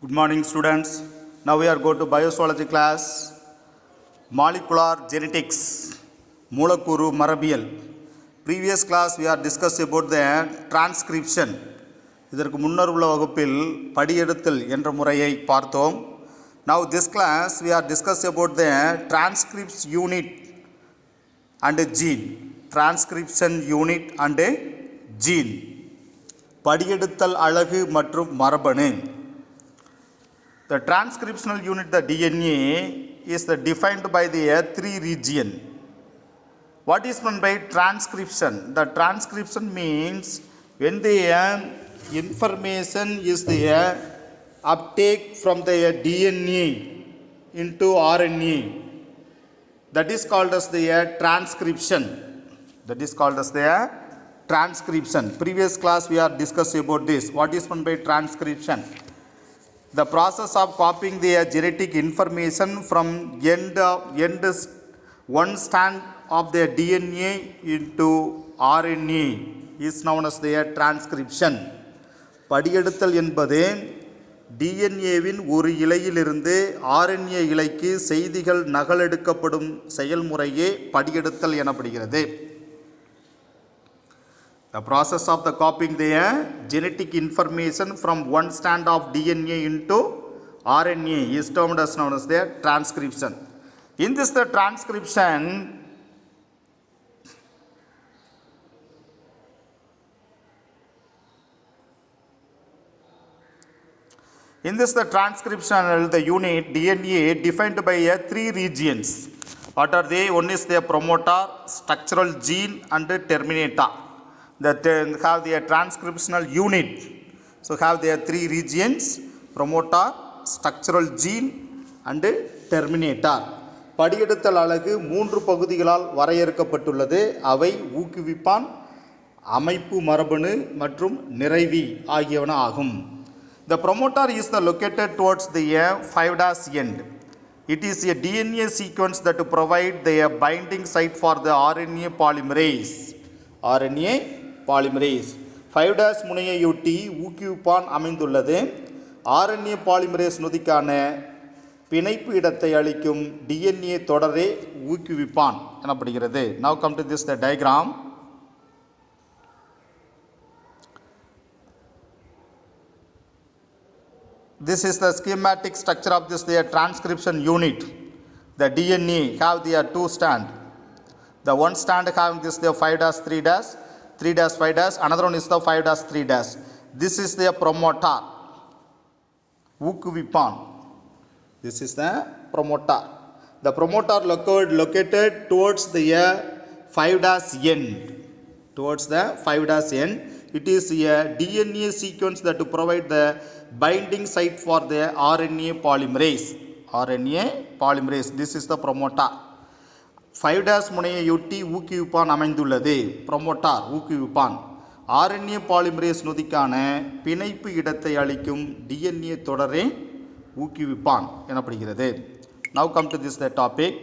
Good morning, students. Now we are going to bioswology class, molecular genetics, மூலக்கூறு மரபியல். Previous class we are discussed about the transcription. இதற்கு முன்னர் உள்ள வகுப்பில் படியெடுத்தல் என்ற முறையை பார்த்தோம். Now this class we are discussed about the transcription unit and gene. Transcription unit and gene. படியெடுத்தல் அலகு மற்றும் மரபணு. The transcriptional unit, the DNA, is defined by the three region. What is meant by transcription? The transcription means when the information is the uptake from the DNA into RNA. That is called as the transcription. That is called as the transcription. Previous class we are discussing about this. What is meant by transcription? The process of copying the genetic information from one strand of the DNA into RNA is known as the transcription. படியெடுத்தல் என்பது டிஎன்ஏவின் ஒரு இழையிலிருந்து RNA இழைக்கு செய்திகள் நகலெடுக்கப்படும் செயல்முறையே படியெடுத்தல் எனப்படுகிறது. The process of the copying the genetic information from one strand of DNA into RNA is termed as known as the transcription. In this the transcription, the unit DNA defined by three regions. What are they? One is the promoter, structural gene and terminator. That have the transcriptional unit. So have their three regions: promoter, structural gene and terminator. படியெடுத்தல் அலகு மூன்று பகுதிகளால் வரையறுக்கப்பட்டுள்ளது. அவை ஊக்குவிப்பான், அமைப்பு மரபணு மற்றும் நிறைவி ஆகியவன ஆகும். The promoter is located towards the 5' end. It is a DNA sequence that provide the binding site for the RNA polymerase. RNA polymerase 5' முனையையொட்டி ஊக்குவிப்பான் அமைந்துள்ளது. RNA polymerase நொதிக்கான பிணைப்பு இடத்தை அளிக்கும் DNA தொடரே ஊக்குவிப்பான் எனப்படுகிறது. Now come to this the diagram. This is the schematic structure of this the transcription unit. The DNA have the two strand. The one strand having this the 5' 3', 3' 5', another one is the 5' 3'. This is the promoter. ஊக்குவிப்பான். This is the promoter. The promoter located towards the 5' end. Towards the 5' end. It is a DNA sequence that to provide the binding site for the RNA polymerase. RNA polymerase. This is the promoter. 5' முனையையொட்டி ஊக்குவிப்பான் அமைந்துள்ளது. Promoter ஊக்குவிப்பான். RNA polymerase நொதிக்கான பிணைப்பு இடத்தை அளிக்கும் DNA தொடரே ஊக்குவிப்பான் எனப்படுகிறது. Now come to this the topic.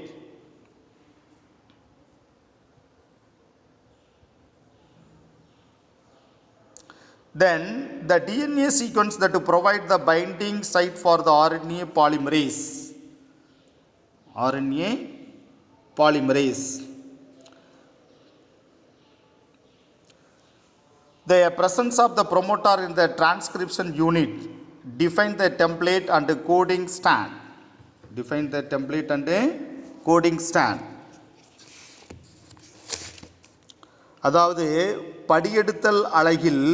Then the DNA sequence that to provide the binding site for the RNA polymerase. RNA polymerase. The presence of the promoter in the transcription unit define the template and coding stand. Define the template and coding stand. அதாவது படியெடுத்தல் அலகில்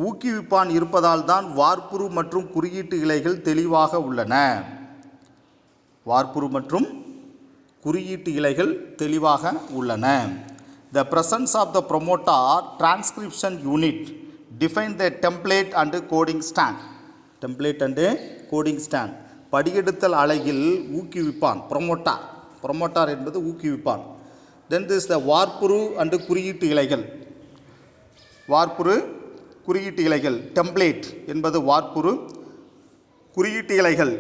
ஊக்குவிப்பான் இருப்பதால் தான் வார்ப்புரு மற்றும் குறியீட்டு இழைகள் தெளிவாக உள்ளன. வார்ப்புரு மற்றும் குறியீட்டு இழைகள் தெளிவாக உள்ளன. The presence of the promoter transcription unit define the template and coding stand. Template and coding stand. படியெடுத்தல் அலகில் ஊக்குவிப்பான் promoter. Promoter என்பது ஊக்குவிப்பான். Then this the வார்ப்புரு and குறியீட்டு இழைகள். வார்ப்புரு குறியீட்டு இழைகள். Template என்பது வார்ப்புரு, குறியீட்டு இழைகள்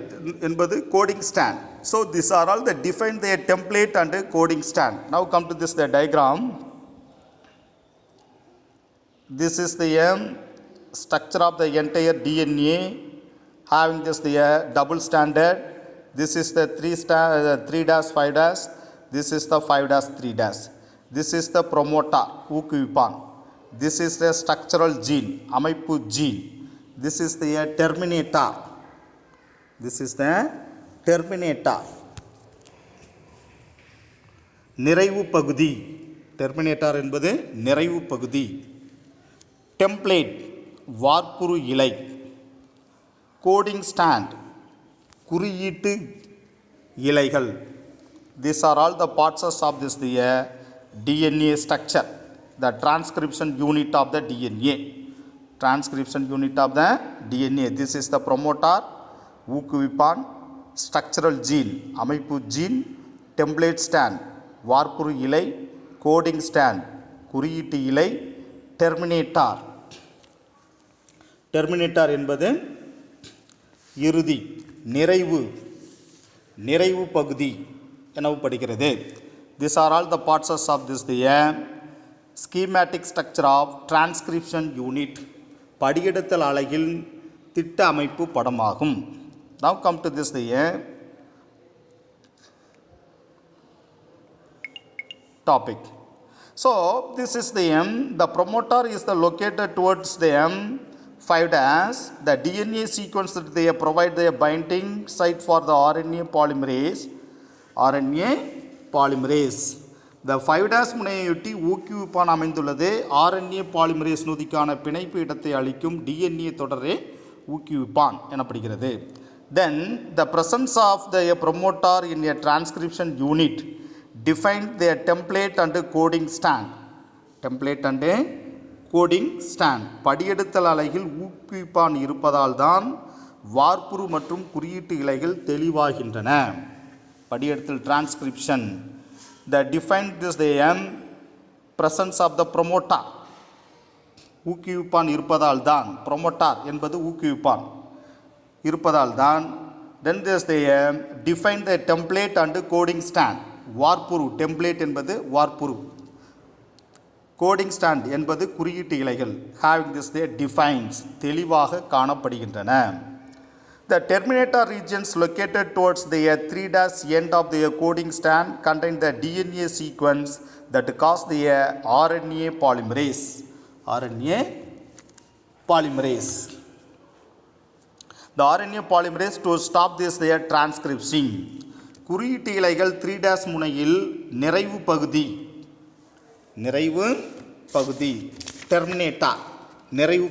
என்பது coding stand. So these are all the define the template and coding stand. Now come to this the diagram. This is the structure of the entire DNA having this the double standard. This is the 3 dash 5 dash. This is the 5 dash 3 dash. This is the promoter ஊக்குவிப்பான். This is the structural gene அமைப்பு gene. This is the terminator. This is the terminator. நிறைவு பகுதி. Terminator என்பது நிறைவு பகுதி. Template வார்ப்புரு இலை. Coding stand குறியீட்டு இலைகள். These are all the parts of this the DNA structure, the transcription unit of the DNA. Transcription unit of the DNA. This is the promoter ஊக்குவிப்பான், structural gene அமைப்பு gene, template stand வார்ப்புரு இலை, coding stand குறியீட்டு இலை, terminator. Terminator என்பது இறுதி, நிறைவு பகுதி எனவும் படிக்கிறது. These are all the parts of this the schematic structure of transcription unit. படியெடுத்தல் அலகில் திட்ட அமைப்பு படமாகும். Now come to this the topic. So this is the promoter is the located towards the 5 dash. The DNA sequence that they provide the binding site for the RNA polymerase. The 5 dash முனையொட்டி ஊக்குவிப்பான் அமைந்துள்ளது. RNA polymerase நொதிக்கான பிணைப்பு இடத்தை அளிக்கும் DNA தொடரே ஊக்குவிப்பான் எனப்படுகிறது. Then the presence of the promoter in a transcription unit defined the template and coding stand. Template and coding stand. படியெடுத்தல் அலையில் ஊக்குவிப்பான் இருப்பதால் தான் வார்ப்புரு மற்றும் குறியீட்டு இலைகள் தெளிவாகின்றன. படியெடுத்தல் transcription. The defined this the presence of the promoter. ஊக்குவிப்பான் இருப்பதால் தான், promoter என்பது ஊக்குவிப்பான் இருப்பதால் தான். Then this the define the template and coding stand. வார்ப்புரு template என்பது வார்ப்புரு, coding stand என்பது குறியீட்டு இலைகள். Having this the defines தெளிவாக காணப்படுகின்றன. The terminator regions located towards the 3 dash end of the coding stand contain the DNA sequence that cause the RNA polymerase. The RNA polymerase to stop this their transcription. குறியீட்டு இலைகள் 3 dash முனையில் நிறைவு பகுதி terminator நிறைவு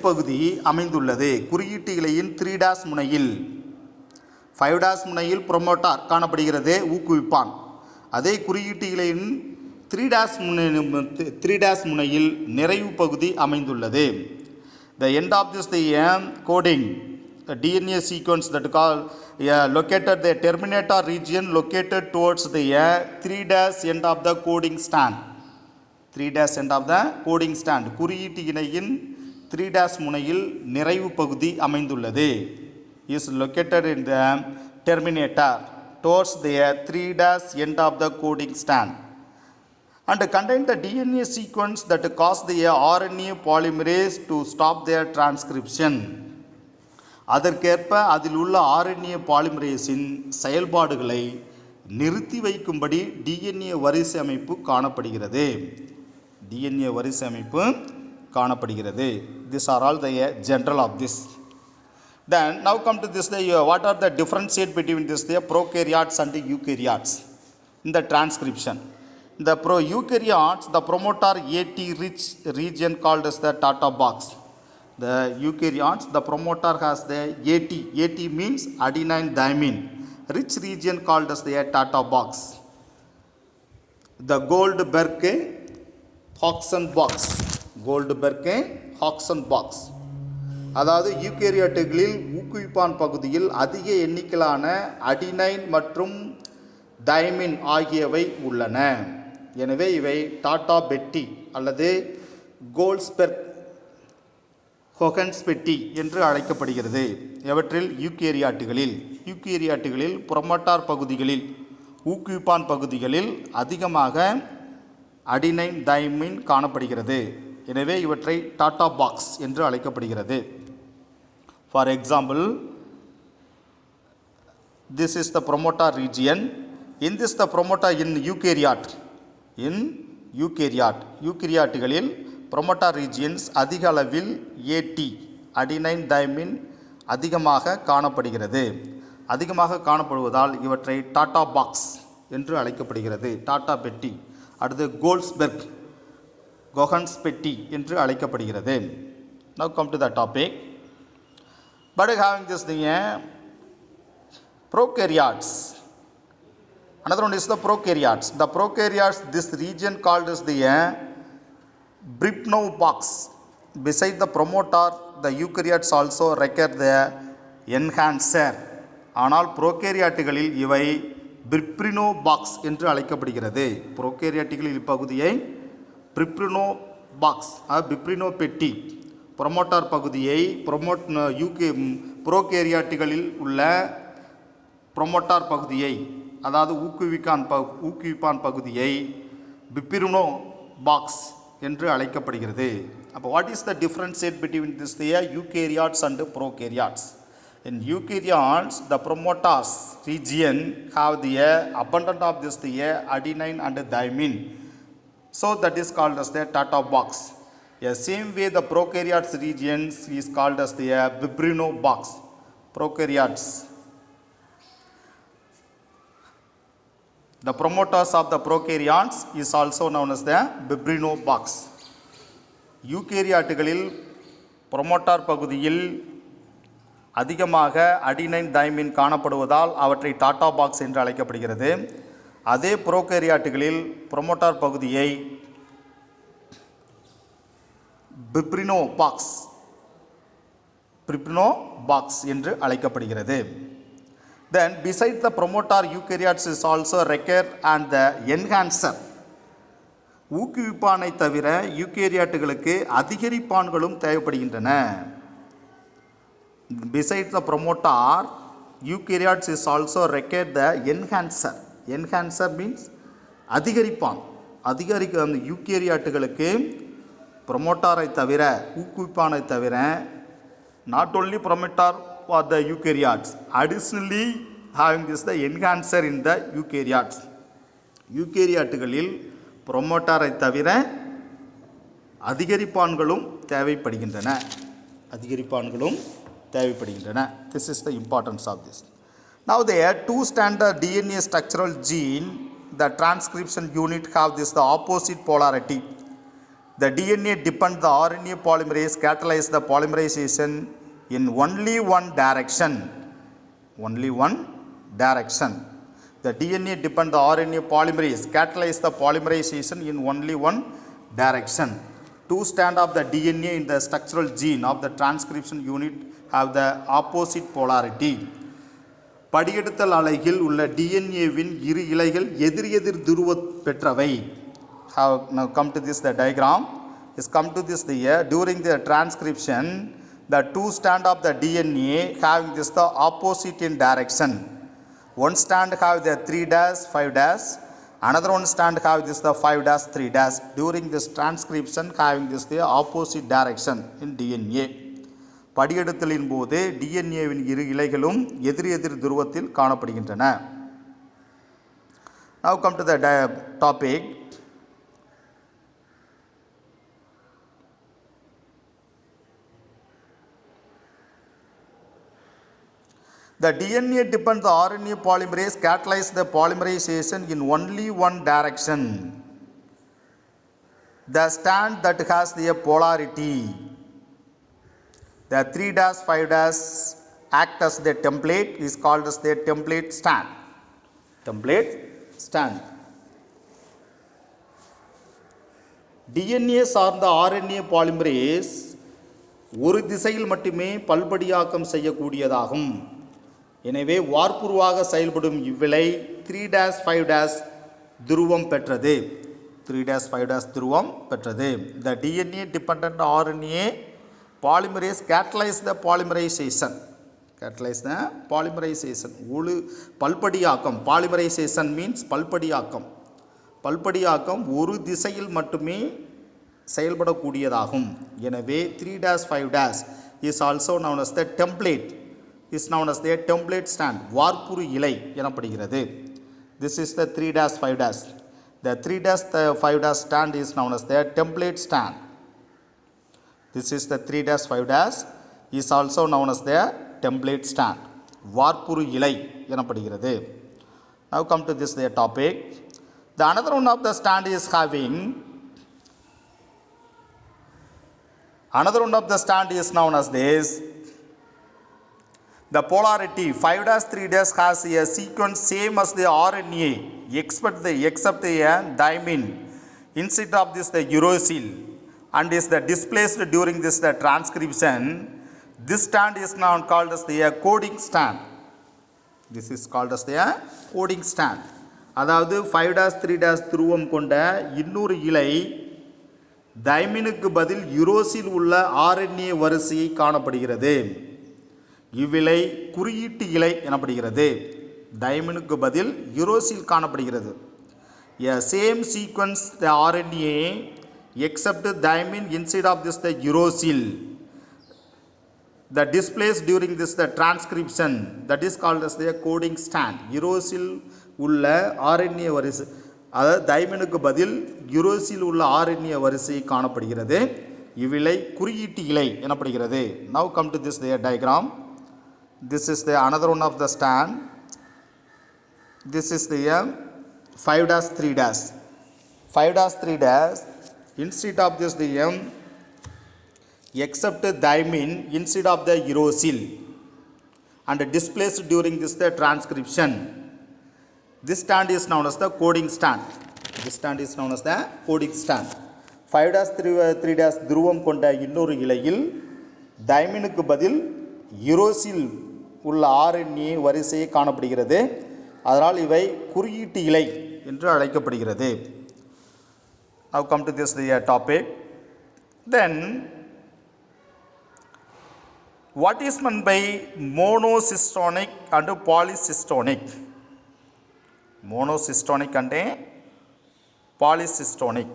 பகுதி அமைந்துள்ளது. குறியீட்டு இலையின் 3 dash முனையில் 5 dash முனையில் ப்ரொமோட்டார் காணப்படுகிறது, ஊக்குவிப்பான். அதே குறியீட்டு இலையின் 3 dash முனையில் நிறைவு பகுதி அமைந்துள்ளது. The end of this the coding DNA sequence that located the terminator region located towards the 3 dash end of the coding stand. 3 dash end of the coding stand. குறியீட்டு இலையின் 3 dash முனையில் நிறைவு பகுதி அமைந்துள்ளது. Is located in the terminator towards the 3 dash end of the coding stand and contain the DNA sequence that cause the RNA polymerase to stop their transcription. அதற்கேற்ப அதில் உள்ள RNA பாலிமரேஸின் செயல்பாடுகளை நிறுத்தி வைக்கும்படி DNA வரிசை அமைப்பு காணப்படுகிறது. These are all the general of this. Then now come to this what are the differentiate between this the prokaryotes and the eukaryotes in the transcription. The eukaryotes, the promoter AT rich region called as the Tata box. The eukaryotes, the promoter has the AT means adenine thymine rich region called as the Tata box. The Goldberg-Hodgson box. அதாவது யூகேரியோட்டுகளில் ஊக்குவிப்பான் பகுதியில் அதிக எண்ணிக்கையிலான adenine மற்றும் thymine ஆகியவை உள்ளன. எனவே இவை tata பெட்டி அல்லது கோல்ட்ஸ்பெர்க் ஹொகன்ஸ் பெட்டி என்று அழைக்கப்படுகிறது. எவற்றில் யூகேரியாட்டுகளில் புரோமோட்டார் பகுதிகளில் ஊக்குவிப்பான் பகுதிகளில் அதிகமாக அடினைன் தைமின் காணப்படுகிறது. எனவே இவற்றை டாட்டா பாக்ஸ் என்று அழைக்கப்படுகிறது. For example, this is the promoter region. In this the promoter in eukaryote. In eukaryoteகளில் promoter regions அதிக அளவில் AT adenine thymine அதிகமாக காணப்படுகிறது. அதிகமாக காணப்படுவதால் இவற்றை டாட்டா பாக்ஸ் என்று அழைக்கப்படுகிறது. டாட்டா பெட்டி. அடுத்து கோஹன்ஸ் பெட்டி என்று அழைக்கப்படுகிறது. Now come to the topic. But having this thing, prokaryotes. Another one is the prokaryotes. The prokaryotes, this region called as the Brypnov box. Beside the promoter, the eukaryotes also require the enhancer. ஆனால் ப்ரோகேரியாட்டுகளில் இவை பிரிப்ரினோ box என்று அழைக்கப்படுகிறது. ப்ரோகேரியாட்டுகளில் இப்பகுதியை பிரிப்ரினோ box, பிப்ரினோ பெட்டி, promoter பகுதியை ப்ரோகேரியாட்டுகளில் உள்ள promoter பகுதியை, அதாவது ஊக்குவிப்பான் பகுதியை பிப்ரினோ பாக்ஸ் என்று அழைக்கப்படுகிறது. அப்போ what is the differentiate between this eukaryotes and prokaryotes? In eukaryotes, the promoters region have the abundance of this adenine and thymine. So that is called as the Tata box. The same way the prokaryotes regions is called as the Bibrino box. Prokaryotes. The promoters of the prokaryotes is also known as the Bibrino box. யூகேரியாட்டுகளில் promoter பகுதியில் அதிகமாக adenine thymine காணப்படுவதால் அவற்றை tata box என்று அழைக்கப்படுகிறது. அதே புரோகேரியாட்டுகளில் promoter பகுதியை பிப்ரினோ box என்று அழைக்கப்படுகிறது. Then besides the promoter, eukaryotes is also require and the enhancer. ஊக்குவிப்பானை தவிர யூகேரியாட்டுகளுக்கு அதிகரிப்பான்களும் தேவைப்படுகின்றன. Besides the promoter, eukaryotes is also require the enhancer. Enhancer means அதிகரிப்பான். அந்த யூகேரியாட்டுகளுக்கு ப்ரொமோட்டாரை தவிர, ஊக்குவிப்பானை தவிர, not only promoter for the eukaryotes, additionally having this the enhancer in the eukaryotes. யூகேரியாட்டுகளில் ப்ரொமோட்டாரை தவிர அதிகரிப்பான்களும் தேவைப்படுகின்றன. This is the importance of this. Now there are two standard DNA structural gene. The transcription unit have this the opposite polarity. The DNA depend the RNA polymerase catalyze the polymerization in only one direction. The DNA depend the RNA polymerase catalyze the polymerization in only one direction. Two strands of the DNA in the structural gene of the transcription unit have the opposite polarity. படியெடுத்தல் அலையில் உள்ள டிஎன்ஏவின் இரு இலைகள் எதிர் துருவ பெற்றவை. Now come to this the diagram is come to this the during the transcription the two strand of the DNA having this the opposite in direction. One strand have the 3-5-, another one strand have this the 5-3-. During this transcription having this the opposite direction in DNA. படியெடுத்தலின் போது டிஎன்ஏவின் இரு இலைகளும் எதிர் துருவத்தில் காணப்படுகின்றன. Now come to the topic. The DNA depends the RNA polymerase catalyze the polymerization in only one direction. The strand that has the polarity, the 3-5- act as the template is called as the template strand. DNA சார்ந்த RNA polymerase ஒரு திசையில் மட்டுமே பல்படியாக்கம் செய்யக்கூடியதாகும். எனவே வார்ப்புருவாக செயல்படும் இவ்விலை 3-5- துருவம் பெற்றது. The DNA dependent RNA polymerase catalyze the polymerization. பல்படியாக்கம். Polymerization means பல்படியாக்கம் ஒரு திசையில் மட்டுமே செயல்படக்கூடியதாகும். எனவே 3-5- is also known as the template, is known as the template stand, வார்ப்புரு இலை எனப்படுகிறது. This is the 3-5-. The 3-5- stand is known as the template stand. This is the 3-5- is also known as the template stand, வார்ப்புரு இலை எனப்படுகிறது. Now come to this the topic. The another one of the stand is having, another one of the stand is known as this. The polarity 5-3- has a sequence same as the RNA except the thymine instead of this the uracil and is the displaced during this the transcription. This stand is now called as the coding stand. This is called as the coding stand. அதாவது 5-3- துருவம் கொண்ட இன்னொரு இலை தைமினுக்கு பதில் யுரோசில் உள்ள RNA வரிசையை காணப்படுகிறது. இவ்விலை குறியீட்டு இலை எனப்படுகிறது. தைமினுக்கு பதில் யுரோசில் காணப்படுகிறது. A same sequence the RNA except thymine inside of this the uracil, the displaced during this the transcription, that is called as the coding stand. uracil உள்ள RNA வரிசை, அதாவது தைமினுக்கு பதில் யுரோசில் உள்ள RNA வரிசை காணப்படுகிறது. இவ்விலை குறியீட்டு இலை எனப்படுகிறது. Now come to this the diagram. This is the another one of the stand. This is the 5-3-. 5-3- instead of this the except thymine instead of the uracil and displaced during this the transcription. This stand is known as the coding stand. This stand is known as the coding stand. 5-3- துருவம் கொண்ட இன்னொரு இலையில் தைமினுக்கு பதில் யுரோசில் உள்ள RNA வரிசையை காணப்படுகிறது. அதனால் இவை குறியீட்டு இலை என்று அழைக்கப்படுகிறது. Now come to this the topic. Then what is meant by monocystonic and polycystonic? Monocystonic and polycystonic.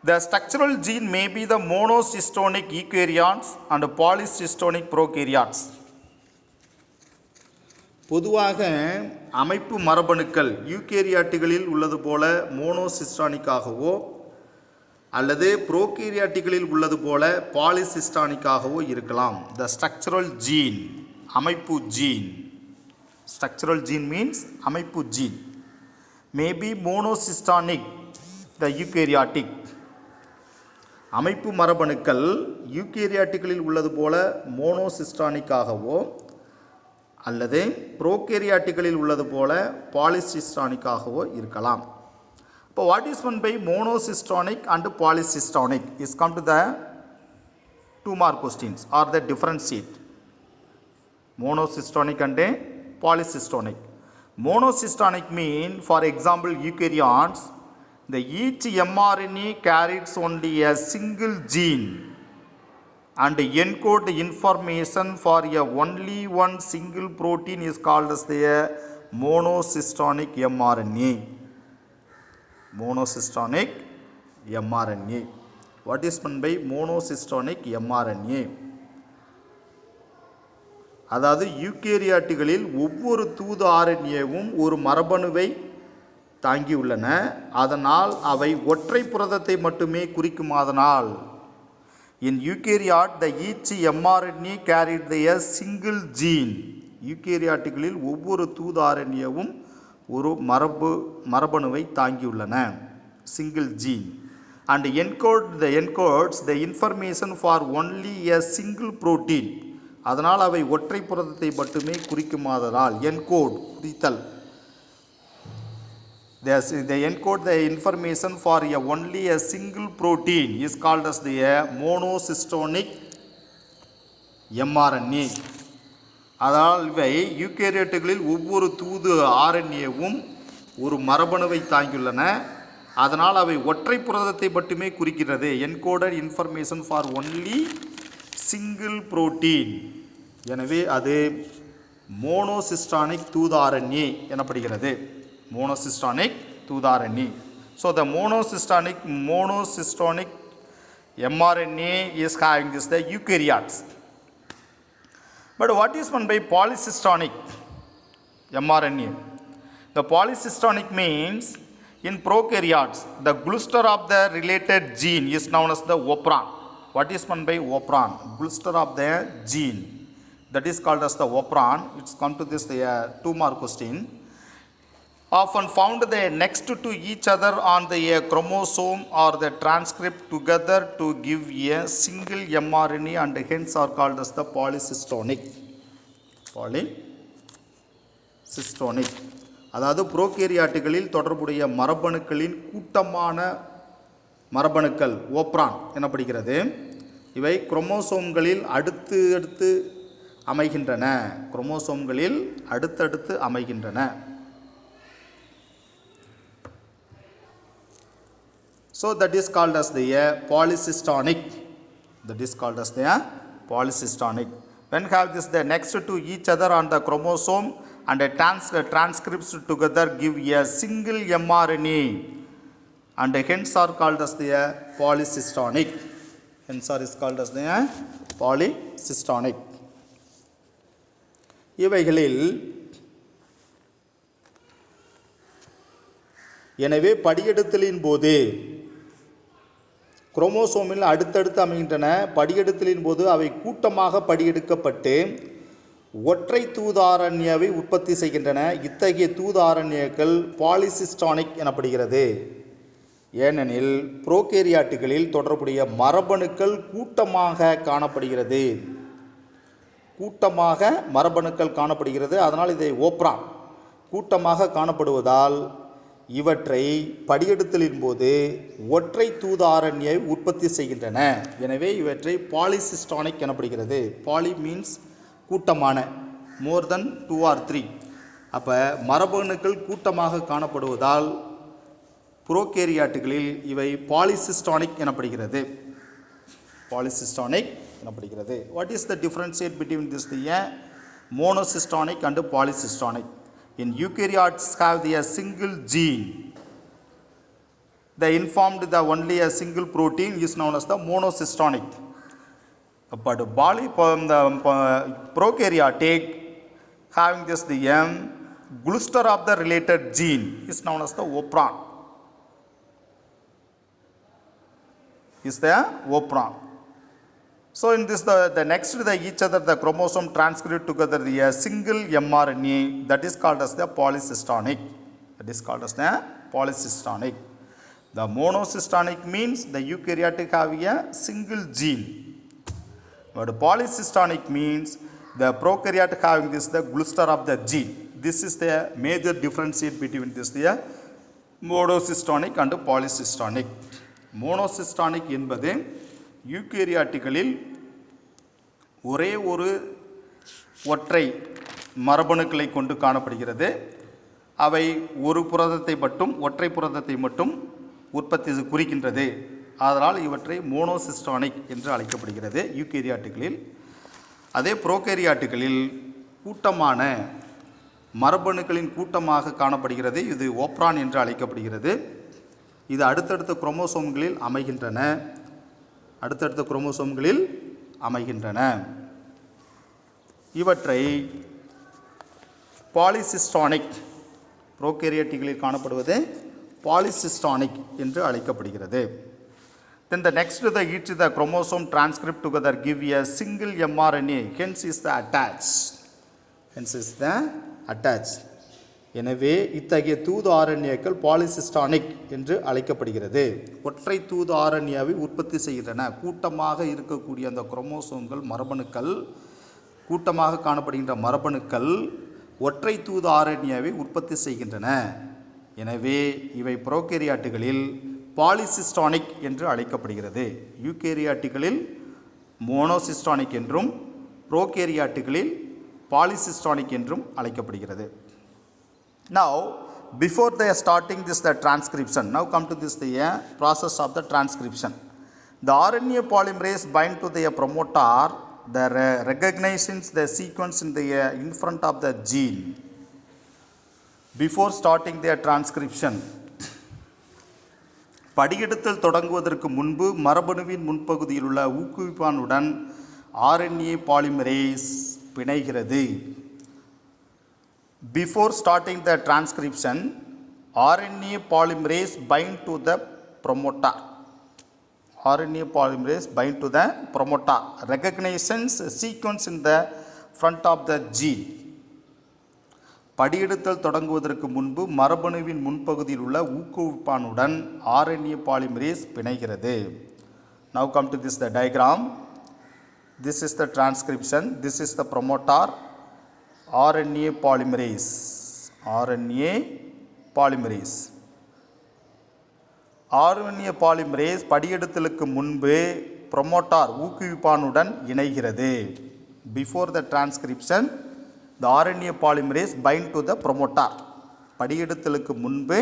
The structural gene may be the monocystonic eukaryotes and polycystonic prokaryotes. பொதுவாக அமைப்பு மரபணுக்கள் யூகேரியாட்டுகளில் உள்ளது போல மோனோசிஸ்டானிக்காகவோ அல்லது புரோகேரியாட்டுகளில் உள்ளது போல பாலிசிஸ்டானிக்காகவோ இருக்கலாம். The structural gene, அமைப்பு ஜீன். Structural gene means அமைப்பு gene. May be monocystonic, the eukaryotic. அமைப்பு மரபணுக்கள் யூகேரியாட்டுகளில் உள்ளது போல மோனோசிஸ்டானிக்காகவோ அல்லது புரோகேரியாட்டுகளில் உள்ளது போல பாலிசிஸ்டானிக்காகவோ இருக்கலாம். இப்போ what is meant by monocystonic and polycystonic is come to the 2 mark questions or the differentiate. Monocystonic and polycystonic. Monocystonic mean, for example, eukaryotes, the each mRNA carries only a single gene and encode the information for a only one single protein is called as the monocystonic mRNA. Monocystonic mRNA. What is meant by monocystonic mRNA? அதாவது யூகேரியாட்டுகளில் ஒவ்வொரு தூது RNAவும் ஒரு மரபணுவை தாங்கியுள்ளன. அதனால் அவை ஒற்றை புரதத்தை மட்டுமே குறிக்குமாதனால் in eukaryote the each mRNA carried a single gene. யூகேரியாட்டுகளில் ஒவ்வொரு தூது RNAவும் ஒரு மரபணுவை தாங்கியுள்ளன, single gene, and encodes the information for only a single protein. அதனால் அவை ஒற்றை புரதத்தை மட்டுமே குறிக்குமாதலால் encode குறித்தல். They encode the information for only a single protein is called as the monocystonic mRNA. அதனால் இவை யூகேரியோட்டுகளில் ஒவ்வொரு தூது RNAவும் ஒரு மரபணுவை தாங்கியுள்ளன. அதனால் அவை ஒற்றை புரதத்தை மட்டுமே குறிக்கிறது. encoded information for only single protein. எனவே அது மோனோசிஸ்டானிக் தூது RNA எனப்படுகிறது. மோனோசிஸ்டானிக் தூது RNA. So the monocystonic mRNA is having this the eukaryotes. But what is meant by polycystonic mRNA? The polycystonic means in prokaryotes, the cluster of the related gene is known as the operon. What is meant by operon? Cluster of the gene. That is called as the operon. It's come to this 2-mark question. Often found next to each other on the chromosome or the transcript together to give a single mRNA and hence are called as the polycystonic. Polycystonic. அதாவது புரோகேரியாட்டுகளில் தொடர்புடைய மரபணுக்களின் கூட்டமான மரபணுக்கள் operon எனப்படுகிறது. இவை குரோமோசோம்களில் அடுத்தடுத்து அமைகின்றன. குரோமோசோம்களில் அடுத்தடுத்து அமைகின்றன. So that is called as the polycystonic. That is called as the polycystonic. When have this the next to each other on the chromosome and a transcripts together give a single mRNA and hence are called as the polycystonic. Hence are is called as the polycystonic. இவைகளில் எனவே படியெடுத்தலின் போது குரோமோசோமில் அடுத்தடுத்து அமைகின்றன. படியெடுத்தலின் போது அவை கூட்டமாக படியெடுக்கப்பட்டு ஒற்றை தூதாரண்யாவை உற்பத்தி செய்கின்றன. இத்தகைய தூதாரண்யங்கள் பாலிசிஸ்டானிக் எனப்படுகிறது. ஏனெனில் புரோகேரியாட்டுகளில் தொடர்புடைய மரபணுக்கள் கூட்டமாக காணப்படுகிறது. கூட்டமாக மரபணுக்கள் காணப்படுகிறது. அதனால் இதை ஓப்ரான் கூட்டமாக காணப்படுவதால் இவற்றை படியெடுத்தலின் போது ஒற்றை தூதாரண்யை உற்பத்தி செய்கின்றன. எனவே இவற்றை பாலிசிஸ்டானிக் எனப்படுகிறது. பாலி மீன்ஸ் கூட்டமான, மோர் தென் 2 or 3. அப்போ மரபணுக்கள் கூட்டமாக காணப்படுவதால் புரோகேரியாட்டுகளில் இவை பாலிசிஸ்டானிக் எனப்படுகிறது. பாலிசிஸ்டானிக் எனப்படுகிறது. What is the differentiate between this மோனோசிஸ்டானிக் and பாலிசிஸ்டானிக்? In eukaryotes have a single gene. They informed the only a single protein is known as the monocytonic. But the prokaryotic having this the cluster of the related gene is known as the operon. Is the operon. So in this the next to each other the chromosome transcript together the single mRNA that is called as the polycystonic. That is called as the polycystonic. The monocystonic means the eukaryotic have a single gene. But polycystonic means the prokaryotic having this the cluster of the gene. This is the major differentiate between this the monocystonic and polycystonic. Monocystonic என்பது யூகேரியாட்டுகளில் ஒரே ஒரு ஒற்றை மரபணுக்களை கொண்டு காணப்படுகிறது. அவை ஒரு புரதத்தை மட்டும் ஒற்றை புரதத்தை மட்டும் உற்பத்தி குறிக்கின்றது. அதனால் இவற்றை மோனோசிஸ்டானிக் என்று அழைக்கப்படுகிறது யூகேரியாட்டுகளில். அதே புரோகேரியாட்டுகளில் கூட்டமான மரபணுக்களின் கூட்டமாக காணப்படுகிறது. இது ஓப்ரான் என்று அழைக்கப்படுகிறது. இது அடுத்தடுத்த குரோமோசோம்களில் அமைகின்றன. அடுத்தடுத்த குரோமோசோம்களில் அமைகின்றன. இவற்றை பாலிசிஸ்டானிக் புரோகேரியாட்டுகளில் காணப்படுவது பாலிசிஸ்டானிக் என்று அழைக்கப்படுகிறது. Then the next to the each the chromosome transcript together give a single mRNA. Hence is the attached. Hence is the attached. எனவே இத்தகைய தூது ஆர்என்ஏக்கள் பாலிசிஸ்டானிக் என்று அழைக்கப்படுகிறது. ஒற்றை தூது ஆர்என்ஏவை உற்பத்தி செய்கின்றன. கூட்டமாக இருக்கக்கூடிய அந்த குரோமோசோம்கள் மரபணுக்கள் கூட்டமாக காணப்படுகின்ற மரபணுக்கள் ஒற்றை தூது ஆர்என்ஏவை உற்பத்தி செய்கின்றன. எனவே இவை புரோகேரியாட்டுகளில் பாலிசிஸ்டானிக் என்று அழைக்கப்படுகிறது. யூகேரியாட்டுகளில் மோனோசிஸ்டானிக் என்றும் புரோகேரியாட்டுகளில் பாலிசிஸ்டானிக் என்றும் அழைக்கப்படுகிறது. Now, before they are starting this the transcription, now come to this the process of the transcription. The RNA polymerase bind to the promoter, the recognizes the sequence in front of the gene. Before starting their transcription, படியெடுத்தல் தொடங்குவதற்கு முன்பு மரபணுவின் முன்பகுதியில் உள்ள ஊக்குவிப்பானுடன் RNA polymerase பிணைகிறது. Before starting the transcription, RNA polymerase bind to the promoter. RNA polymerase bind to the promoter. Recognitions sequence in the front of the gene. படியெடுத்தல் தொடங்குவதற்கு முன்பு மரபணுவின் முன்பகுதியில் உள்ள ஊக்குவிப்பானுடன் RNA polymerase பிணைகிறது. Now come to this the diagram. This is the transcription. This is the promoter. RNA polymerase. RNA polymerase. RNA polymerase படியெடுத்தலுக்கு முன்பு promoter ஊக்குவிப்பானுடன் இணைகிறது. Before the transcription, the RNA polymerase bind to the promoter. படியெடுத்தலுக்கு முன்பு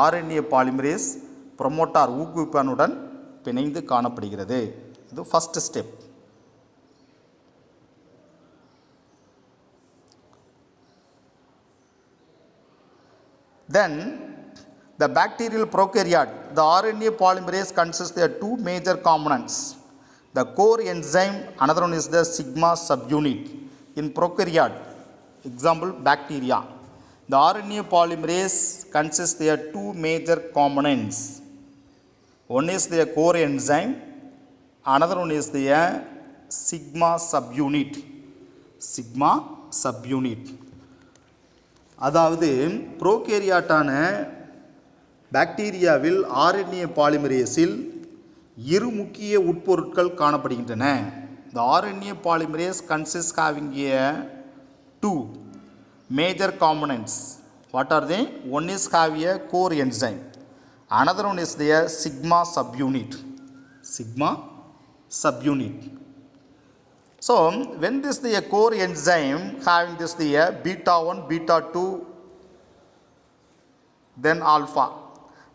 RNA polymerase promoter ஊக்குவிப்பானுடன் பிணைந்து காணப்படுகிறது. இது first step. Then the bacterial prokaryote, the RNA polymerase consists of two major components. The core enzyme, another one is the sigma subunit. In prokaryote, example bacteria, the RNA polymerase consists of two major components. One is the core enzyme, another one is the sigma subunit. Sigma subunit. அதாவது ப்ரோகேரியாட்டான பாக்டீரியாவில் RNA பாலிமரேஸில் இரு முக்கிய உட்பொருட்கள் காணப்படுகின்றன. The RNA polymerase consists having two major components. What are they? One is have a core enzyme. Another one is the sigma subunit. Sigma subunit. So, when this the core enzyme having this the beta 1, beta 2, then alpha,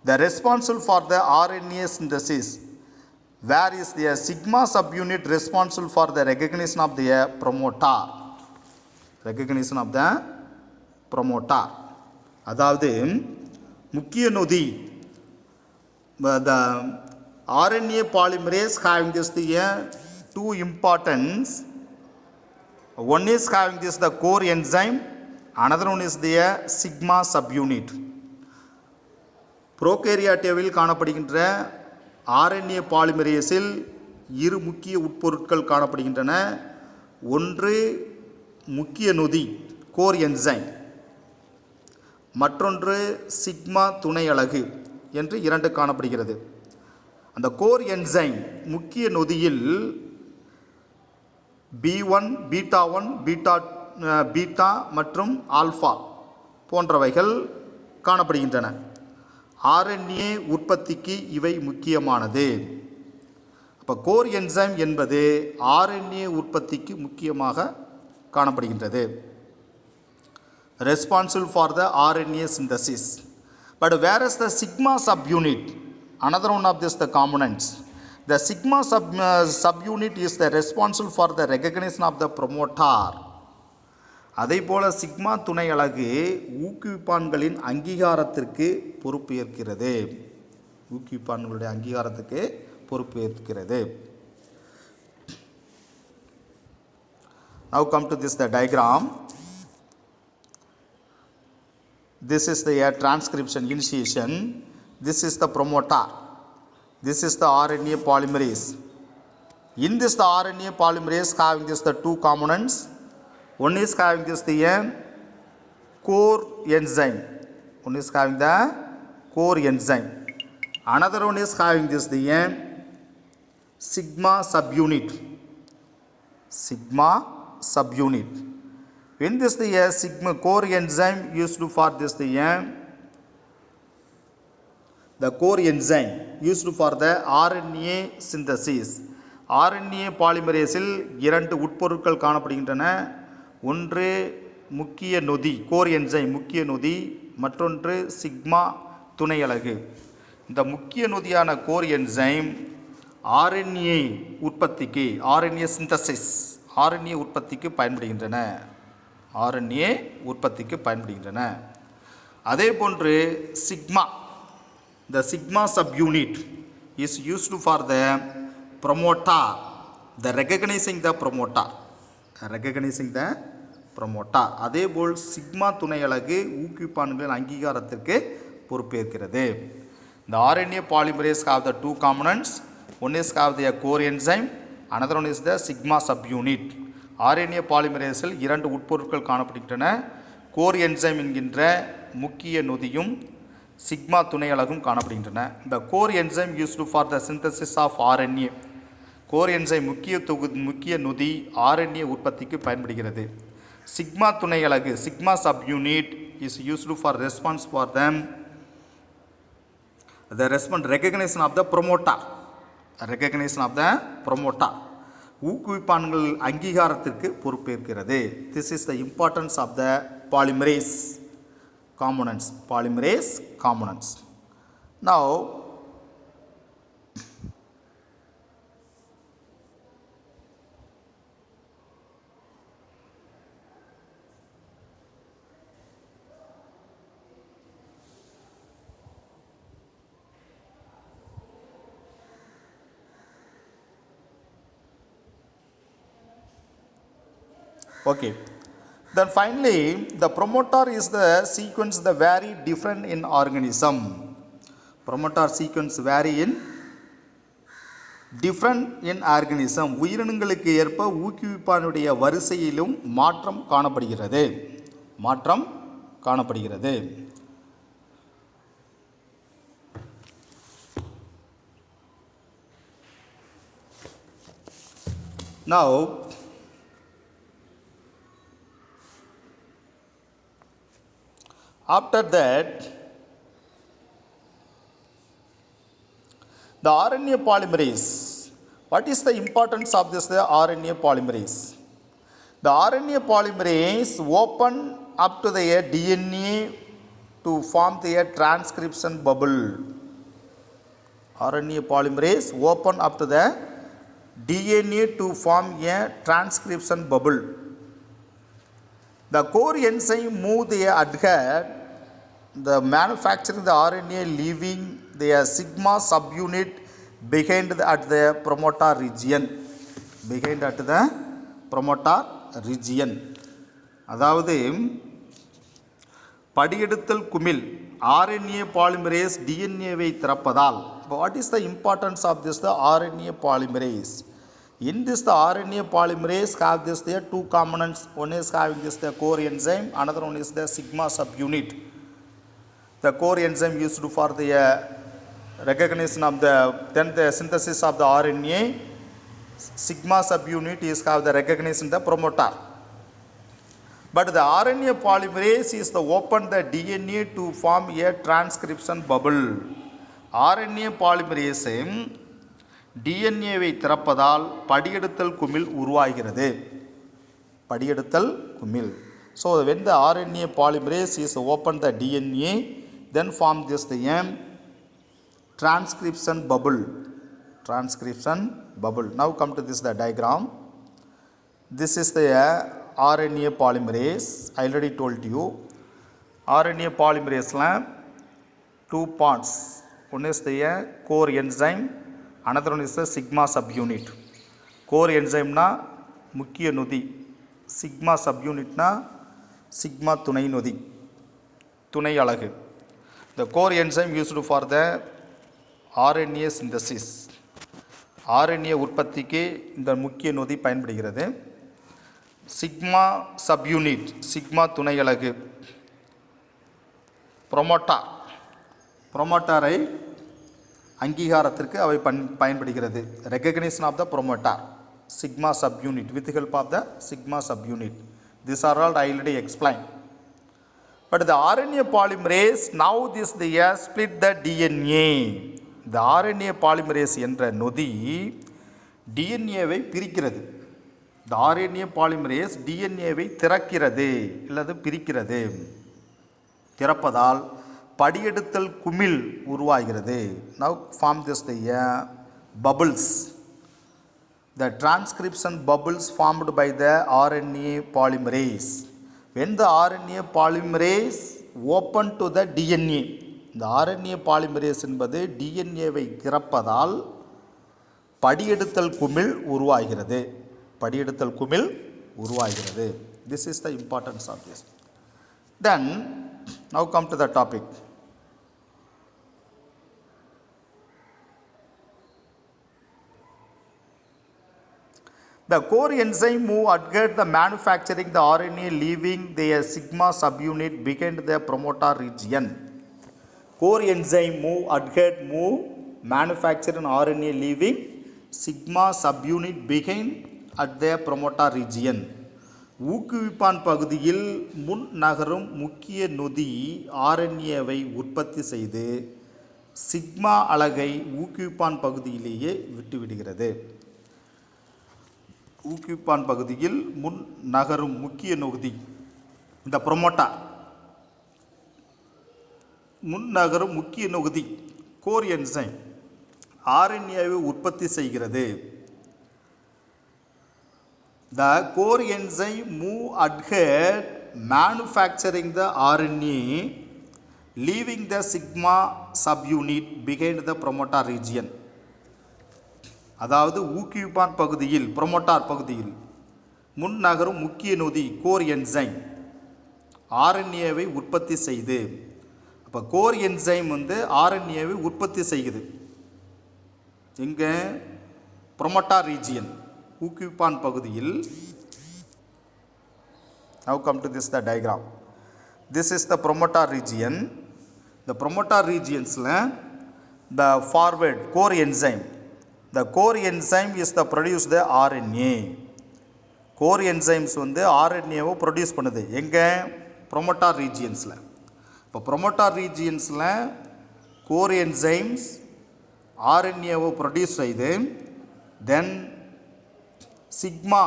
the responsible for the RNA synthesis, where is the sigma subunit responsible for the recognition of the promoter. Recognition of the promoter. அதாவது முக்கிய நொதி, the RNA polymerase having this the two importance. One is having this the core enzyme, another one is the sigma subunit. ப்ரோகேரியாட்டாவில் காணப்படுகின்ற RNA பாலிமரேஸில் இரு முக்கிய உட்பொருட்கள் காணப்படுகின்றன. ஒன்று முக்கிய நொதி கோர் என்சைம், மற்றொன்று சிக்மா துணை அலகு என்று இரண்டு காணப்படுகிறது. அந்த கோர் என்சைம் முக்கிய நொதியில் B1, பீட்டா 1, பீட்டா மற்றும் ஆல்ஃபா போன்றவைகள் காணப்படுகின்றன. RNA உற்பத்திக்கு இவை முக்கியமானது. அப்போ கோர் என்சைம் என்பது RNA உற்பத்திக்கு முக்கியமாக காணப்படுகின்றது. Responsible for the RNA synthesis. But whereas the sigma subunit, another one of this the components, the sigma subunit is the responsible for the recognition of the promoter. அதே போல sigma துணை அலகு ஊக்குவிப்பான்களின் அங்கீகாரத்திற்கு பொறுப்பேற்கிறது. ஊக்குவிப்பான்களுடைய அங்கீகாரத்துக்கு பொறுப்பேற்கிறது. Now come to this the diagram. This is the transcription initiation. This is the promoter. This is the RNA polymerase. In this the RNA polymerase having this the two components. One is having this the core enzyme. One is having the core enzyme. Another one is having this the sigma subunit. Sigma subunit. When this the sigma core enzyme used for this the core enzyme used for the RNA synthesis. RNA பாலிமரேஸில் இரண்டு உட்பொருட்கள் காணப்படுகின்றன. ஒன்று முக்கிய நொதி core enzyme முக்கிய நொதி, மற்றொன்று sigma துணை அலகு. இந்த முக்கிய நொதியான கோர் என்சைம் RNA உற்பத்திக்கு, RNA சிந்தசிஸ், RNA உற்பத்திக்கு பயன்படுகின்றன. RNA உற்பத்திக்கு பயன்படுகின்றன. அதே போன்று sigma the sigma subunit is used for the promoter, the recognizing the promoter, recognizing the promoter. அதேபோல் சிக்மா துணை அலகு ஊக்குவிப்பான்களின் அங்கீகாரத்திற்கு பொறுப்பேற்கிறது. The RNA polymerase have the two components. One is have the core enzyme, another one is the sigma subunit. RNA polymeraseல் இரண்டு உட்பொருட்கள் காணப்படுகின்றன. Core enzyme என்கின்ற முக்கிய நொதியும் sigma துணை அலகும் காணப்படுகின்றன. The core enzyme used for the synthesis of RNA. Core enzyme முக்கிய நொதி RNA உற்பத்திக்கு பயன்படுகிறது. சிக்மா துணை அலகு sigma subunit is used for response for them the recognition of the promoter, recognition of the promoter, ஊக்குவிப்பான்கள் அங்கீகாரத்திற்கு பொறுப்பேற்கிறது. This is the importance of the polymerase components, polymerase components. Now okay, then finally the promoter is the sequence the very different in organism. Promoter sequence vary in different in organism. உயிரினங்களுக்கு ஏற்ப ஊக்குவிப்பானுடைய வரிசையிலும் மாற்றம் காணப்படுகிறது. Now after that, the RNA polymerase. What is the importance of this the RNA polymerase? The RNA polymerase open up to the DNA to form the transcription bubble. RNA polymerase open up to the DNA to form a transcription bubble. The core enzyme move the adhere the manufacturing the RNA leaving the sigma subunit behind at the promoter region, behind at the promoter region. அதாவது படியெடுத்தல் குமிழ் RNA polymerase DNA-வை திறப்பதால். What is the importance of this the RNA polymerase? In this the RNA polymerase have this there two components. One is having this the core enzyme, another one is the sigma subunit. The core enzyme used for the recognition of the then the synthesis of the RNA. Sigma subunit is have the recognition the promoter. But the RNA polymerase is the open the DNA to form a transcription bubble. RNA polymerase டிஎன்ஏவை திறப்பதால் படியெடுத்தல் குமிழ் உருவாகிறது. படியெடுத்தல் குமிழ். So when the RNA polymerase is open the DNA, then form this the transcription bubble. Transcription bubble. Now come to this the diagram. This is the RNA polymerase. I already told you. RNA polymerase la two parts. One is the core enzyme. Another one is the sigma subunit. Core enzyme na முக்கிய நொதி, sigma subunit na sigma துணை நொதி, துணை அலகு. The core enzyme used for the RNA synthesis. RNA உற்பத்திக்கு இந்த முக்கிய நொதி பயன்படுகிறது. sigma subunit, sigma துணை அலகு. promoter ஐ அங்கீகாரத்திற்கு அவை பயன்படுகிறது. recognition of the promoter, sigma subunit, with help of the sigma subunit. These are all I already explained. But the RNA polymerase now this the split the DNA. The RNA polymerase என்ற நொதி டிஎன்ஏவை பிரிக்கிறது. The RNA polymerase டிஎன்ஏவை திறக்கிறது அல்லது பிரிக்கிறது. திறப்பதால் படியெடுத்தல் குமிழ் உருவாகிறது. Now form this the bubbles. The transcription bubbles formed by the RNA polymerase. When the RNA polymerase open to the DNA, இந்த RNA polymerase என்பது டிஎன்ஏவை திறப்பதால் படியெடுத்தல் குமிழ் உருவாகிறது. படியெடுத்தல் குமிழ் உருவாகிறது. This is the importance of this. Then now come to the topic. The core enzyme move adhere the manufacturing the RNA leaving their sigma subunit behind the promoter region. Core enzyme move adhere move manufacturing RNA leaving sigma subunit behind at the promoter region. ஊக்குவிப்பான் பகுதியில் முன் நகரும் முக்கிய நொதி ஆர்என்ஏவை உற்பத்தி செய்து sigma அலகை ஊக்குவிப்பான் பகுதியிலேயே விட்டுவிடுகிறது. ஊக்குவிப்பான் பகுதியில் முன் நகரும் முக்கிய நொதி இந்த ப்ரொமோட்டார் முன் நகரும் முக்கிய நொதி கோர் என்சைம் ஆர்என்ஏவை உற்பத்தி செய்கிறது. The core enzyme move adhere manufacturing the RNA leaving the sigma subunit behind the promoter region. அதாவது ஊக்குவிப்பான் பகுதியில் ப்ரொமோட்டார் பகுதியில் முன் நகரும் முக்கிய நொதி கோர் என்சைம் ஆர்என்ஏவை உற்பத்தி செய்து. அப்போ கோர் என்சைம் ஆர்என்ஏவை உற்பத்தி செய்யுது. எங்கே? ப்ரொமோட்டார் ரீஜியன் ஊக்குவிப்பான் பகுதியில். Now come to this the diagram. This is the promoter region. The promoter regionsல the forward core enzyme. The core enzyme is the produce the RNA. Core enzymes RNA-வை produce பண்ணுது. எங்கே? promoter regionsல. இப்போ promoter regionsல core enzymes RNA-வை produce செய்து then sigma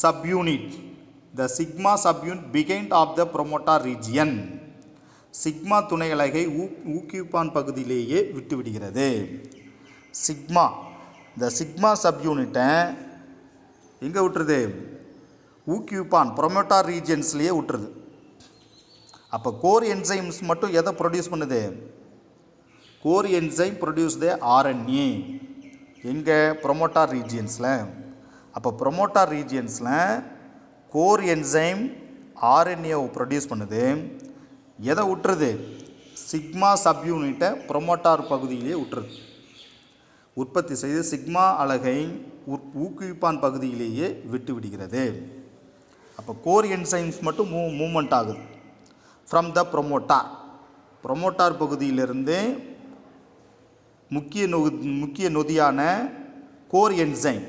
subunit, the sigma subunit behind of the promoter region, sigma துணை அலகை ஊக்குவிப்பான் பகுதியிலேயே விட்டுவிடுகிறது. சிக்மா இந்த சிக்மா சப்யூனிட்டை எங்கே விட்டுருது? ஊக்குவிப்பான் ப்ரொமோட்டார் ரீஜன்ஸ்லேயே விட்டுருது. அப்போ கோர் என்சைம்ஸ் மட்டும் எதை ப்ரொடியூஸ் பண்ணுது? Core enzyme produce the RNA. எங்கே? ப்ரொமோட்டார் ரீஜியன்ஸில். அப்போ ப்ரொமோட்டார் ரீஜியன்ஸில் கோர் என்சைம் ஆர்என்ஏவை ப்ரொடியூஸ் பண்ணுது. எதை விட்டுருது? சிக்மா சப்யூனிட்டை ப்ரொமோட்டார் பகுதியிலே விட்டுருது. உற்பத்தி செய்து சிக்மா அலகை ஊக்குவிப்பான் பகுதியிலேயே விட்டு விடுகிறது. அப்போ கோர் என்சைம்ஸ் மட்டும் மூவ்மெண்ட் ஆகுது ஃப்ரம் த ப்ரொமோட்டார் பகுதியிலிருந்து முக்கிய நொதியான core enzyme.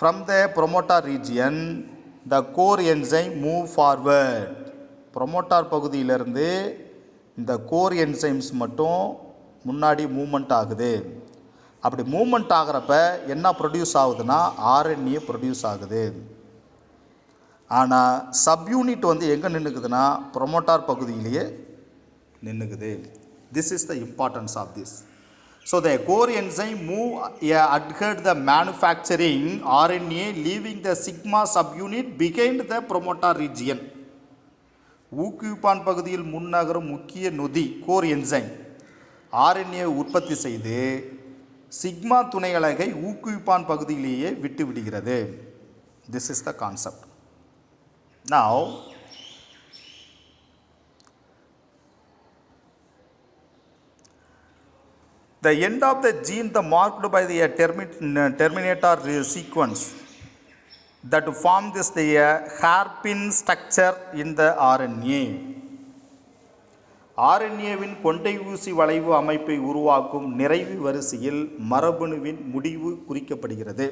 From the promoter region, the core enzyme move forward. Promoter பகுதியிலிருந்து இந்த கோர் என்சைம்ஸ் மட்டும் முன்னாடி மூவ்மெண்ட் ஆகுது. அப்படி மூவ்மெண்ட் ஆகிறப்ப என்ன ப்ரொடியூஸ் ஆகுதுன்னா ஆர்என்ஏ ப்ரொடியூஸ் ஆகுது. ஆனால் சப்யூனிட் எங்கே நின்றுக்குதுன்னா ப்ரொமோட்டார் பகுதியிலேயே நின்றுக்குது. This is the importance of this. So the core enzyme move adhere the manufacturing RNA leaving the sigma subunit behind the promoter region. ஊக்குவிப்பான் பகுதியில் முன்னகரும் முக்கிய நொதி கோர் என்சைம் ஆர்என்ஏ உற்பத்தி செய்து சிக்மா துணை அலகை ஊக்குவிப்பான் பகுதியிலேயே விட்டு விடுகிறது. This is the concept. Now the end of the gene the marked by the terminator sequence that form this the hairpin structure in the RNA. ஆர்என்ஏவின் கொண்டை ஊசி வளைவு அமைப்பை உருவாக்கும் நிறைவு வரிசையில் மரபணுவின் முடிவு குறிக்கப்படுகிறது.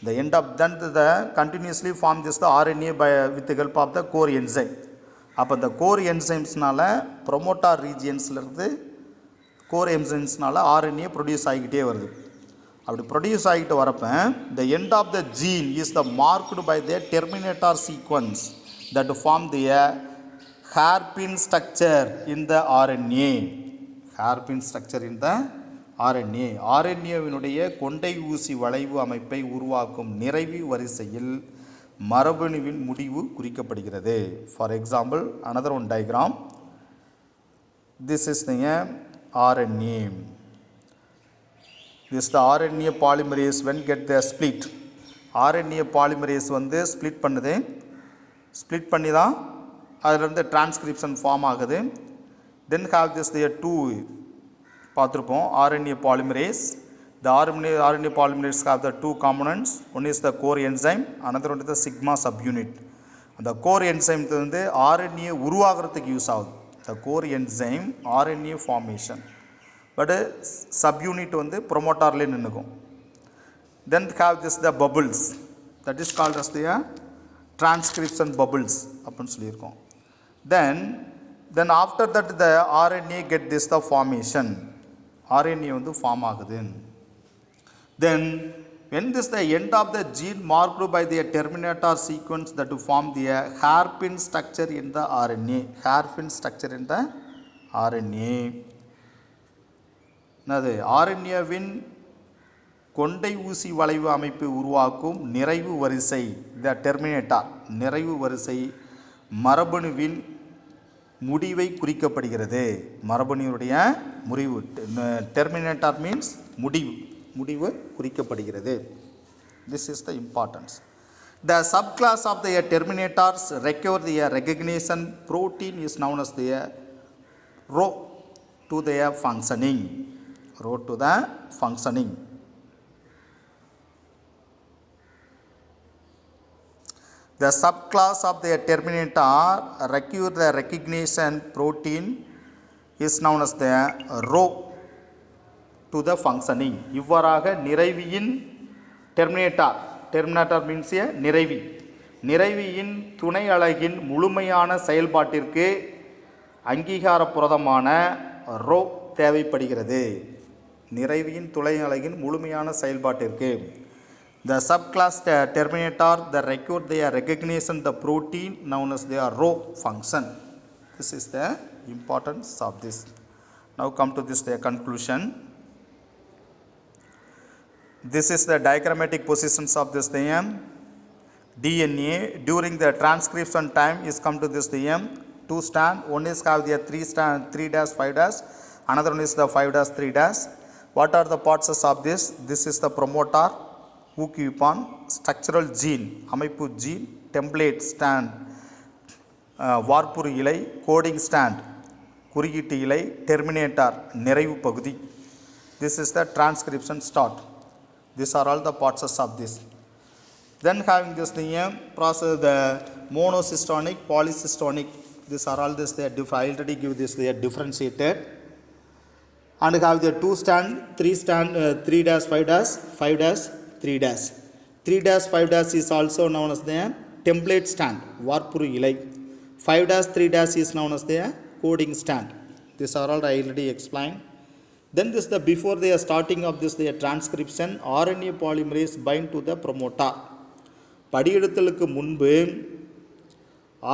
The end of then the continuously form this the RNA by with the help of the core enzyme. அப்போ இந்த கோர் என்சைம்ஸ்னால ப்ரொமோட்டார் ரீஜியன்ஸ்லேருந்து கோர் என்சைம்ஸ்னால ஆர்என்ஏ ப்ரொடியூஸ் ஆகிக்கிட்டே வருது. அப்படி ப்ரொடியூஸ் ஆகிட்டு வரப்போ the end of the gene is the marked by the terminator sequence that form the hairpin structure in the RNA. hairpin structure in the RNA. ஆர்என்ஏவினுடைய கொண்டை ஊசி வளைவு அமைப்பை உருவாக்கும் நிறைவு வரிசையில் மரபணுவின் முடிவு குறிக்கப்படுகிறது. For example another one diagram. this is the RNA. This the RNA polymerase when get the split. RNA polymerase வந்து split பண்ணுது, split பண்ணி தான் அதிலிருந்து transcription form ஆகுது. Then have this there two பார்த்துருப்போம் RNA polymerase. The RNA polymerase have the two components. One is the core enzyme, another one is the sigma subunit. அந்த core enzyme வந்து RNA உருவாகிறதுக்கு use ஆகுது. The core enzyme RNA formation. But subunit வந்து promoterல நின்னுக்கும். Then have this the bubbles. That is called as the transcription bubbles அப்படினு சொல்லியிருக்கோம். Then after that the RNA get this the formation. RNA வந்து form ஆகுது. Then when this the end of the gene marked by the terminator sequence that to form the hairpin structure in the RNA. Hairpin structure in the RNA. என்னது RNAவின் கொண்டை ஊசி வளைவு அமைப்பு உருவாக்கும் நிறைவு வரிசை the terminator நிறைவு வரிசை மரபணுவின் முடிவை குறிக்கப்படுகிறது. மரபணுவுடைய முறிவு terminator means முடிவு குறிக்கப்படுகிறது. This is the importance. The subclass of the terminators require the recognition protein is known as the Rho to the functioning. Rho to the functioning. The subclass of the terminator require the recognition protein is known as the Rho to the functioning. இவ்வாறாக நிறைவியின் terminator means a நிறைவியின் துணை அலகின் முழுமையான செயல்பாட்டிற்கு அங்கீகாரப்பிரதமான row தேவைப்படுகிறது. நிறைவியின் துணை அலகின் முழுமையான செயல்பாட்டிற்கு the subclass terminator the record the recognition the protein known as the rho function. This is the importance of this. Now come to this the conclusion. This is the diagrammatic positions of this the DNA during the transcription time is come to this the two strand. One is have the 3 dash 5 dash, another one is the 5 dash 3 dash. What are the parts of this? This is the promoter, ஊக்குவிப்பான், structural gene அமைப்பு gene, template strand வார்ப்புரு இலை, coding stand குறியீட்டு இலை, terminator நிறைவு பகுதி. This is the transcription start. These are all the parts of this. Then having this the process the monocystonic, polycystonic. These are all this they I already give this they are differentiated. And have the 2 stand, 3 stand, 3 dash 5 dash 5 dash 3 dash. 3 dash 5 dash is also known as the template stand, வார்ப்புரு இலை. 5 dash 3 dash is known as the coding stand. These are all I already explained. Then this the before the starting of this the transcription RNA polymerase bind to the promoter. படியெடுத்தலுக்கு முன்பு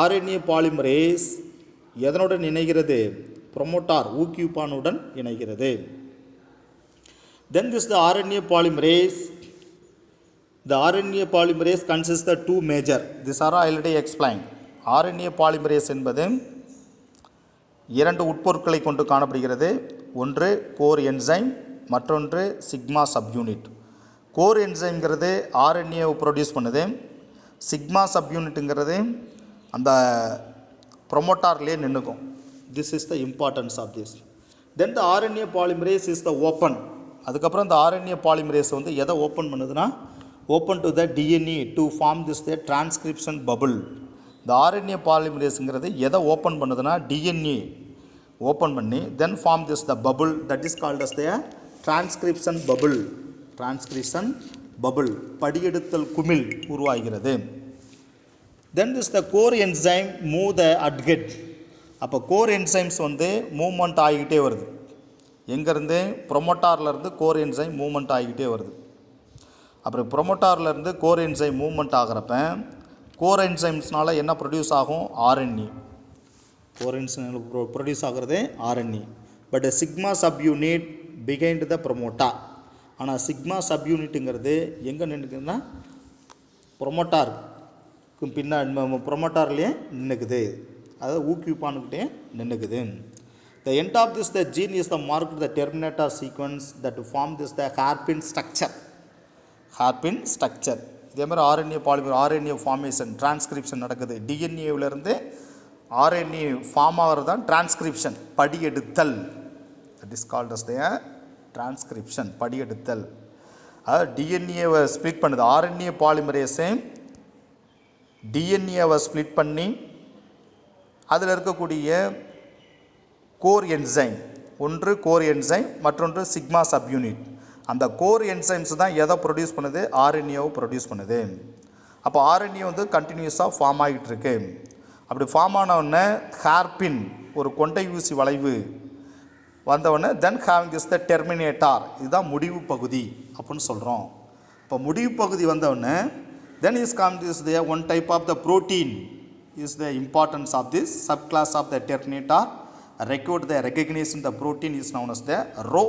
RNA polymerase எதனுடன் இணைகிறது? Promoter ஊக்குவிப்பானுடன் இணைகிறது. Then this the RNA polymerase. The RNA polymerase consists of 2 major. These are already explained. RNA polymerase என்பது இரண்டு உட்பொருட்களை கொண்டு காணப்படுகிறது. ஒன்று core enzyme, மற்றொன்று sigma subunit. Core என்சைம்ங்கிறது RNAவை produce பண்ணுது. சிக்மா சப்யூனிட்டுங்கிறது அந்த ப்ரொமோட்டார்லேயே நின்றுக்கும். This is the importance of this. Then the RNA polymerase is the open. அதுக்கப்புறம் இந்த RNA polymerase வந்து எதை ஓப்பன் பண்ணுதுன்னா open to the DNA to form this the transcription bubble. இந்த RNA polymerase எதை open பண்ணுதுன்னா DNA ஓப்பன் பண்ணி then form this the bubble that is called as the transcription bubble. Transcription bubble படியெடுத்தல் குமிழ் உருவாகிறது. Then this the core enzyme move the adget. அப்போ core enzymes வந்து movement ஆகிக்கிட்டே வருது. எங்கேருந்து? ப்ரொமோட்டார்லேருந்து கோர் என்சைம் மூவ்மெண்ட் ஆகிக்கிட்டே வருது. அப்புறம் ப்ரொமோட்டார்லேருந்து கோர் என்சைம் மூவ்மெண்ட் ஆகிறப்ப கோர் என்சைம்ஸ்னால் என்ன ப்ரொடியூஸ் ஆகும்? RNA. கோர் என்சைம் ப்ரொடியூஸ் ஆகிறது RNA. But sigma sub unit behind the promoter. ஆனால் சிக்மா சப் யூனிட்டுங்கிறது எங்கே நின்றுக்குதுன்னா ப்ரொமோட்டாருக்கு ப்ரொமோட்டார்லேயே நின்றுக்குது. அதாவது ஊக்குவிப்பானுக்கிட்டே நின்றுக்குது. The end of this the gene is the marked the terminator sequence that form this the hairpin structure. Hairpin structure. இதே மாதிரி RNA polymer RNA formation transcription நடக்குது. டிஎன்ஏவிலேருந்து RNA form ஆகிறது தான் transcription, படியெடுத்தல். That is called as the transcription, படியெடுத்தல். அதாவது டிஎன்ஏவை ஸ்ப்ளிட் பண்ணுது. ஆர்என்ஏ பாலிமரேஸை டிஎன்ஏவை ஸ்ப்ளிட் பண்ணி அதில் இருக்கக்கூடிய கோர் என்சைம், ஒன்று கோர் என்சைம், மற்றொன்று சிக்மா சப்யூனிட். அந்த கோர் என்சைம்ஸ் தான் எதை ப்ரொடியூஸ் பண்ணுது? ஆர்என்ஏவை ப்ரொடியூஸ் பண்ணுது. அப்போ ஆர்என்ஏ வந்து கண்டினியூஸாக ஃபார்ம் ஆகிட்டு இருக்கு. அப்படி ஃபார்ம் ஆனவுடனே ஹேர்பின், ஒரு கொண்டை ஊசி வளைவு வந்தவுடனே தென் ஹேவிங் திஸ் த டெர்மினேட்டார், இதுதான் முடிவு பகுதி அப்படின்னு சொல்கிறோம். இப்போ முடிவு பகுதி வந்தவுடனே then is come this the one type of the protein is the importance of this subclass of the terminator. Record the recognition the protein is known as the rho.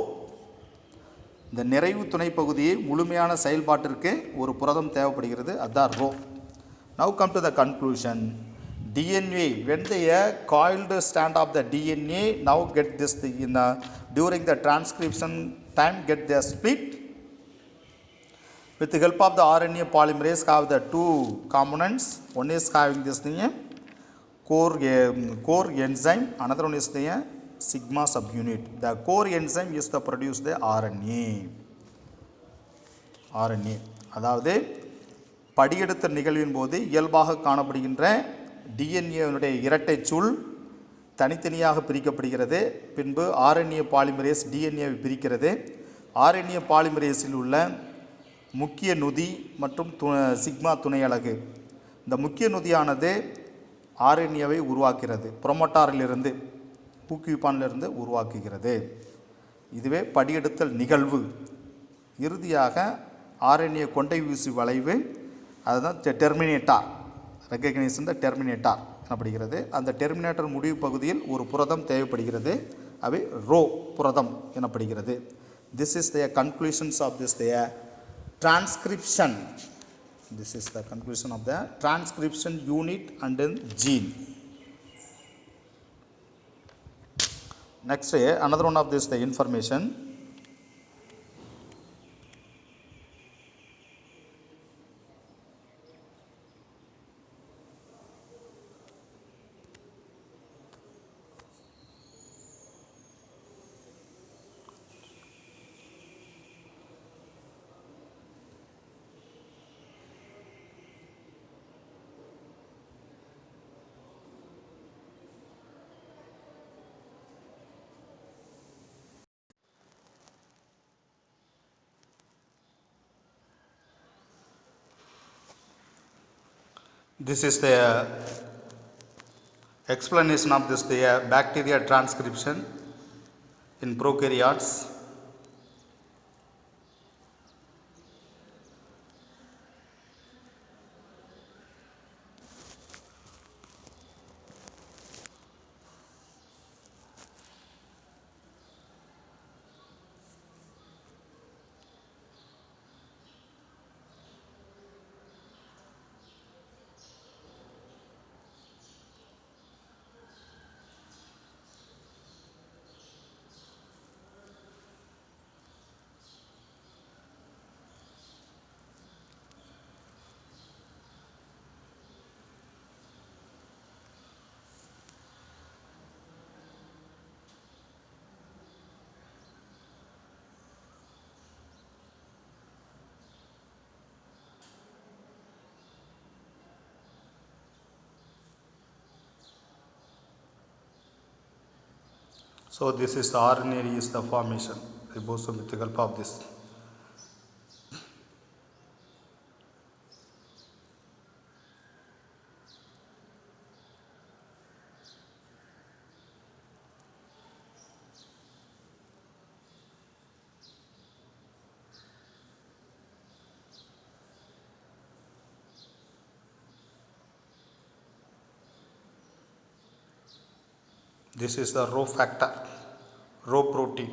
இந்த நிறைவு துணை பகுதியை முழுமையான செயல்பாட்டிற்கு ஒரு புரதம் தேவைப்படுகிறது, அதுதான் row. Now come to the conclusion. DNA, when the coiled strand of the DNA now get this in during the transcription time get the split with the help of the RNA polymerase have the two components. One is having this thing core enzyme, another one is the sigma subunit. The core enzyme is to produce the RNA. அதாவது படியெடுத்த நிகழ்வின் போது இயல்பாக காணப்படுகின்ற டிஎன்ஏனுடைய இரட்டை சூழ் தனித்தனியாக பிரிக்கப்படுகிறது. பின்பு ஆர்என்ஏ பாலிமரேஸ் டிஎன்ஏவை பிரிக்கிறது. ஆர்என்ஏ பாலிமரேஸில் உள்ள முக்கிய நொதி மற்றும் சிக்மா துணை அலகு, இந்த முக்கிய நொதியானது ஆர்என்ஏவை உருவாக்குகிறது. புரோமோட்டாரிலிருந்து, ஊக்குவிப்பானிலிருந்து உருவாக்குகிறது. இதுவே படியெடுத்தல் நிகழ்வு. இறுதியாக ஆர்என்ஏ கொண்டை ஊசி வளைவு, அதுதான் டெர்மினேட்டார், ரெகக்னைசேஷன் த டெர்மினேட்டார் எனப்படுகிறது. அந்த டெர்மினேட்டர் முடிவு பகுதியில் ஒரு புரதம் தேவைப்படுகிறது, அவை ரோ புரதம் எனப்படுகிறது. This is the conclusions of this the transcription. This is the conclusion of the transcription unit and then gene. Next, another one of this the information. This is the explanation of this the bacteria transcription in prokaryotes. So this is the RNA is the formation, ribosome with the help of this. This is the Rho factor, Rho protein.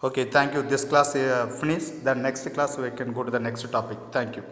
Okay, thank you. This class finished. Then next class we can go to the next topic. Thank you.